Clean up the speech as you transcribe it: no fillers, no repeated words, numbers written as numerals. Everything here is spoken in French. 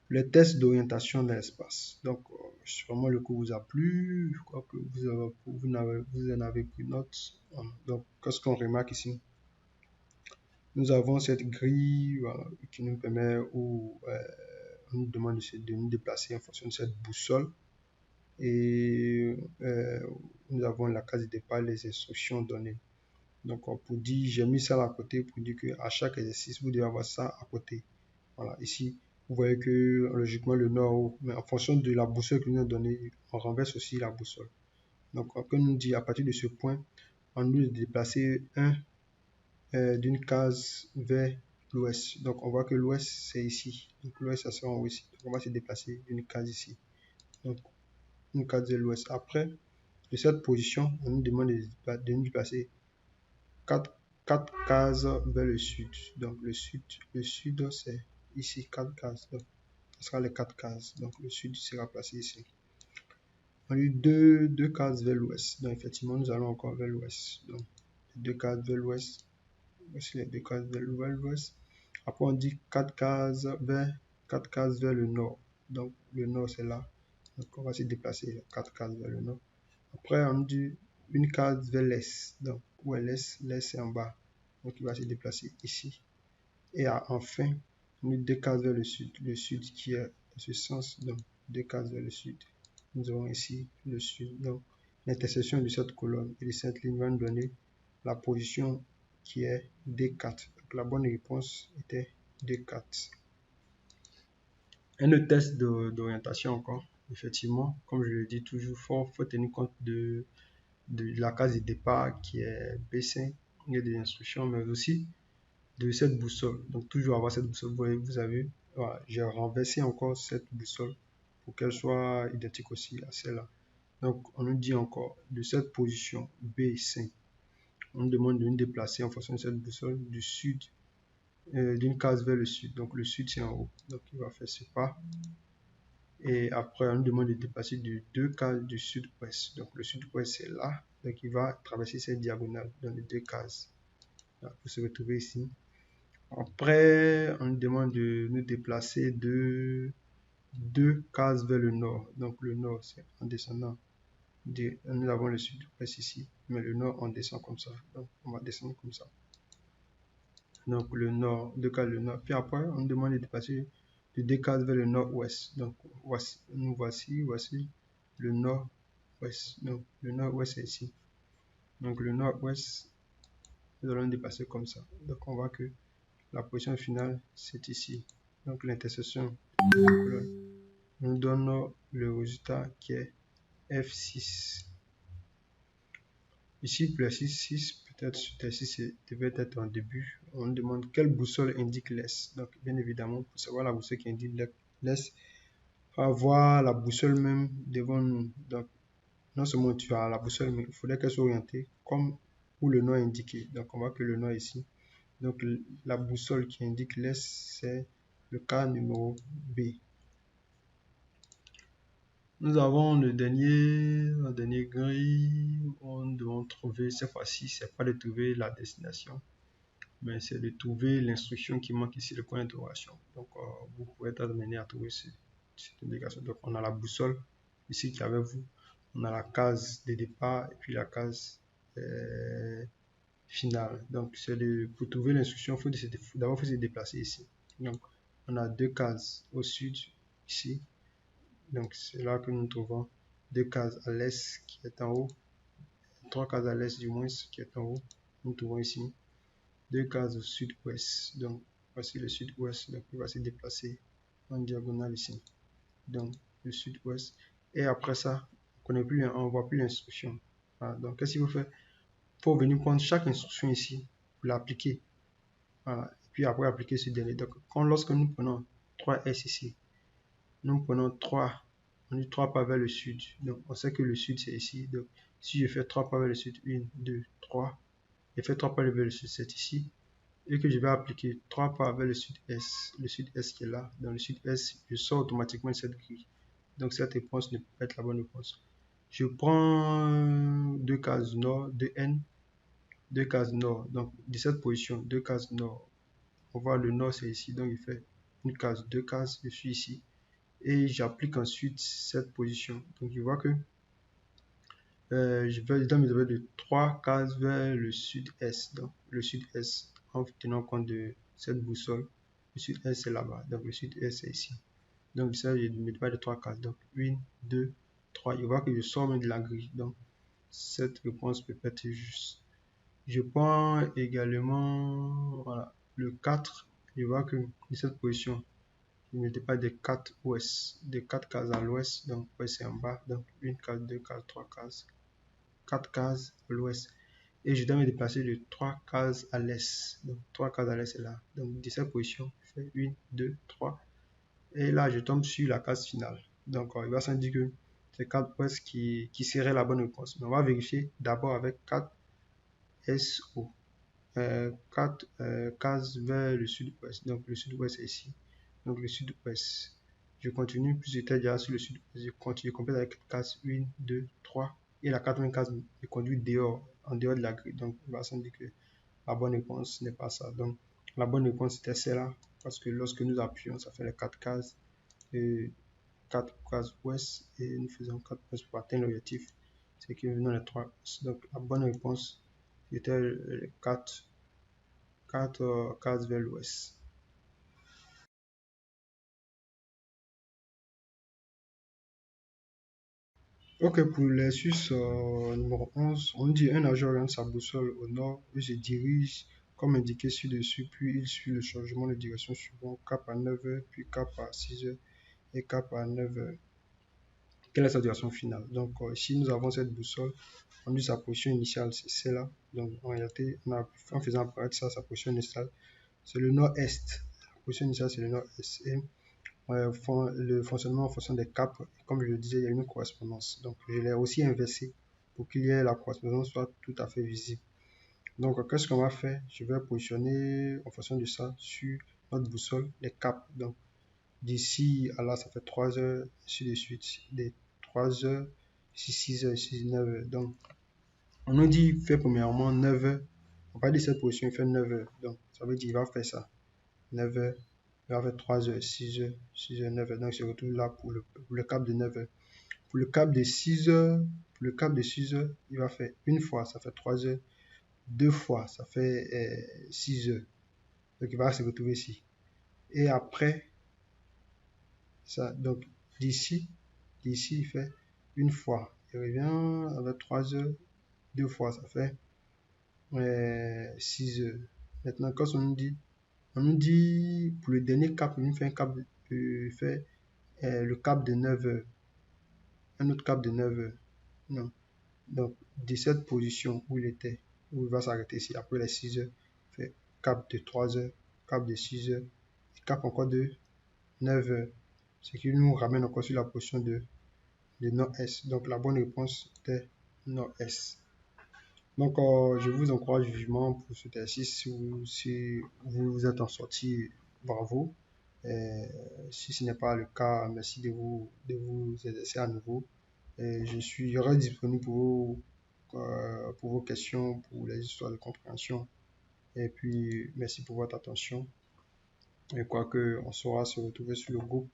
les tests d'orientation dans l'espace. Donc, sûrement le cours vous a plu, je crois que vous en avez pris note. Donc, qu'est-ce qu'on remarque ici? Nous avons cette grille qui nous permet, ou on nous demande de nous déplacer en fonction de cette boussole. Et nous avons la case de départ, les instructions données. Donc, pour dire, j'ai mis ça à côté pour dire qu'à chaque exercice, vous devez avoir ça à côté. Voilà, ici, vous voyez que logiquement le nord, mais en fonction de la boussole que nous avons donnée, on renverse aussi la boussole. Donc, on nous dit à partir de ce point, on nous déplacer d'une case vers l'ouest. Donc, on voit que l'ouest, c'est ici. Donc, l'ouest, ça sera en haut ici. Donc, on va se déplacer d'une case ici. Donc, une case vers l'ouest. Après, de cette position, on nous demande de nous déplacer 4 cases vers le sud. Donc, le sud c'est ici, 4 cases. Donc, ce sera les 4 cases. Donc, le sud sera placé ici. On a eu deux cases vers l'ouest. Donc, effectivement, nous allons encore vers l'ouest. Donc, 2 cases vers l'ouest. Voici les 2 cases vers l'ouest. Après, on dit 4 cases vers le nord. Donc, le nord, c'est là. Donc, on va se déplacer 4 cases vers le nord. Après, on dit une case vers l'est. Donc, où est l'est? L'est, c'est en bas. Donc, il va se déplacer ici. Et enfin, on dit 2 cases vers le sud. Le sud qui est dans ce sens. Donc, 2 cases vers le sud. Nous avons ici le sud. Donc, l'intersection de cette colonne et de cette ligne va nous donner la position qui est D4. Donc, la bonne réponse était D4. Un autre test d'orientation encore. Effectivement, comme je le dis toujours, il faut tenir compte de la case de départ qui est B5. Il y a des instructions, mais aussi de cette boussole. Donc, toujours avoir cette boussole. Vous avez, voilà, j'ai renversé encore cette boussole pour qu'elle soit identique aussi à celle-là. Donc, on nous dit encore de cette position B5. On nous demande de nous déplacer en fonction de cette boussole du sud, d'une case vers le sud. Donc, le sud, c'est en haut. Donc, il va faire ce pas. Et après, on nous demande de déplacer de 2 cases du sud-ouest. Donc, le sud-ouest, c'est là. Donc, il va traverser cette diagonale dans les 2 cases. Là, pour se retrouver ici. Après, on nous demande de nous déplacer de 2 cases vers le nord. Donc, le nord, c'est en descendant. Nous avons le sud-ouest ici, mais le nord, on descend comme ça. Donc, on va descendre comme ça. Donc, le nord, 2 cases le nord. Puis après, on nous demande de déplacer de 2 cases vers le nord-ouest. Donc, voici le nord-ouest. Donc, le nord-ouest, c'est ici. Donc, le nord-ouest, nous allons dépasser comme ça. Donc, on voit que la position finale, c'est ici. Donc, l'intersection nous donne le résultat qui est F6. Ici, pour l'exercice 6, peut-être cet exercice devait être en début. On demande quelle boussole indique l'est. Donc, bien évidemment, pour savoir la boussole qui indique l'est, il faut avoir la boussole même devant nous. Donc, non seulement tu as la boussole, mais il faudrait qu'elle soit orientée comme où le nom est indiqué. Donc, on voit que le nom est ici. Donc, la boussole qui indique l'est, c'est le cas numéro B. Nous avons la dernière grille. On doit trouver, cette fois-ci, c'est pas de trouver la destination, mais c'est de trouver l'instruction qui manque ici, le point d'interrogation. Donc, vous pouvez être amené à trouver cette indication. Donc, on a la boussole ici qui est avec vous. On a la case de départ et puis la case finale. Donc, pour trouver l'instruction, d'abord faut se déplacer ici. Donc, on a 2 cases au sud ici. Donc, c'est là que nous trouvons 2 cases à l'est qui est en haut, 3 cases à l'est du moins qui est en haut. Nous trouvons ici 2 cases au sud-ouest. Donc, voici le sud-ouest. Donc, il va se déplacer en diagonale ici. Donc, le sud-ouest. Et après ça, on ne voit plus l'instruction. Voilà. Donc, qu'est-ce qu'il faut faire? Il faut venir prendre chaque instruction ici pour l'appliquer. Voilà. Et puis après, appliquer ce délai. Donc, lorsque nous prenons 3S ici, nous prenons 3. On dit 3 pas vers le sud. Donc, on sait que le sud, c'est ici. Donc, si je fais 3 pas vers le sud, 1, 2, 3, je fais 3 pas vers le sud, c'est ici. Et que je vais appliquer 3 pas vers le sud-est qui est là. Dans le sud-est, je sors automatiquement de cette grille. Donc, cette réponse ne peut pas être la bonne réponse. Je prends 2 cases nord, 2N, 2 cases nord. Donc, de cette position, 2 cases nord. On voit le nord, c'est ici. Donc, il fait une case, 2 cases, je suis ici. et j'applique ensuite cette position. Donc je vois que je dois me déplacer de 3 cases vers le sud-est. Donc le sud-est, en tenant compte de cette boussole, le sud-est c'est là-bas, donc le sud-est c'est ici. Donc ça, je me déplace de 3 cases. Donc 1, 2, 3. Je vois que je sors même de la grille. Donc cette réponse peut être juste. Je prends également voilà, le 4. Je vois que de cette position, je n'étais pas des 4 ouest, des 4 cases à l'ouest, donc ouest c'est en bas, donc une case, deux cases, trois cases, 4 cases à l'ouest. Et je dois me déplacer de 3 cases à l'est. Donc 3 cases à l'est c'est là. Donc de cette position, je fais 1, 2, 3. Et là, je tombe sur la case finale. Donc il va s'indiquer que c'est 4 ouest qui serait la bonne réponse. Mais on va vérifier d'abord avec 4 SO. 4 cases vers le sud-ouest. Donc le sud-ouest est ici. Donc le sud-ouest. Je continue, puis j'étais déjà sur le sud-ouest. Je continue, complète avec case 1, 2, 3. Et la quatrième case me conduit dehors, en dehors de la grille. Donc il va s'indiquer que la bonne réponse n'est pas ça. Donc la bonne réponse était celle-là. Parce que lorsque nous appuyons, ça fait les 4 cases. Et 4 cases ouest. Et nous faisons 4 cases pour atteindre l'objectif. C'est que nous avons les 3. Donc la bonne réponse était les 4 cases vers l'ouest. Ok, pour l'exercice numéro 11, on dit un nageur oriente sa boussole au nord et se dirige comme indiqué ci-dessus, puis il suit le changement de direction suivant cap à 9h, puis cap à 6h et cap à 9h. Quelle est sa direction finale? Donc, ici, nous avons cette boussole. On dit sa position initiale, c'est celle-là. Donc, en réalité, en faisant apparaître ça, sa position initiale, c'est le nord-est. La position initiale, c'est le nord-est. Et le fonctionnement en fonction des caps, comme je le disais, il y a une correspondance. Donc, je l'ai aussi inversé pour qu'il y ait la correspondance soit tout à fait visible. Donc, qu'est-ce qu'on va faire? Je vais positionner en fonction de ça sur notre boussole les caps. Donc, d'ici à là, ça fait 3 heures, ainsi de suite. Des 3 heures, ici 6 heures, ici 9 heures. Donc, on nous dit, fait premièrement 9 heures. On va dire cette position, il fait 9 heures. Donc, ça veut dire qu'il va faire ça. 9 heures, il va faire 3 heures, 6 heures, 6 heures, 9 heures. Donc, je retrouve là pour le cap de 9 heures. Pour le cap de 6 heures, pour le cap de 6 heures, il va faire une fois, ça fait 3 heures. Deux fois, ça fait 6 heures. Donc, il va se retrouver ici. Et après, ça, donc, d'ici, il fait une fois. Il revient avec 3 heures. Deux fois, ça fait 6 heures. Maintenant, quand on nous dit pour le dernier cap, on nous fait un cap, fait le cap de 9 heures. Un autre cap de 9 heures. Non. Donc, de cette position où il était, où il va s'arrêter ici, après les 6 heures, fait cap de 3 heures, cap de 6 heures, et cap encore de 9 heures. Ce qui nous ramène encore sur la position de nord-est. Donc, la bonne réponse était nord-est. Donc, je vous encourage vivement pour cet exercice. Si vous vous êtes en sorti, bravo. Si ce n'est pas le cas, merci de vous exercer à nouveau. Je reste disponible pour vos questions, pour les histoires de compréhension. Et puis, merci pour votre attention. Et quoi que, on saura se retrouver sur le groupe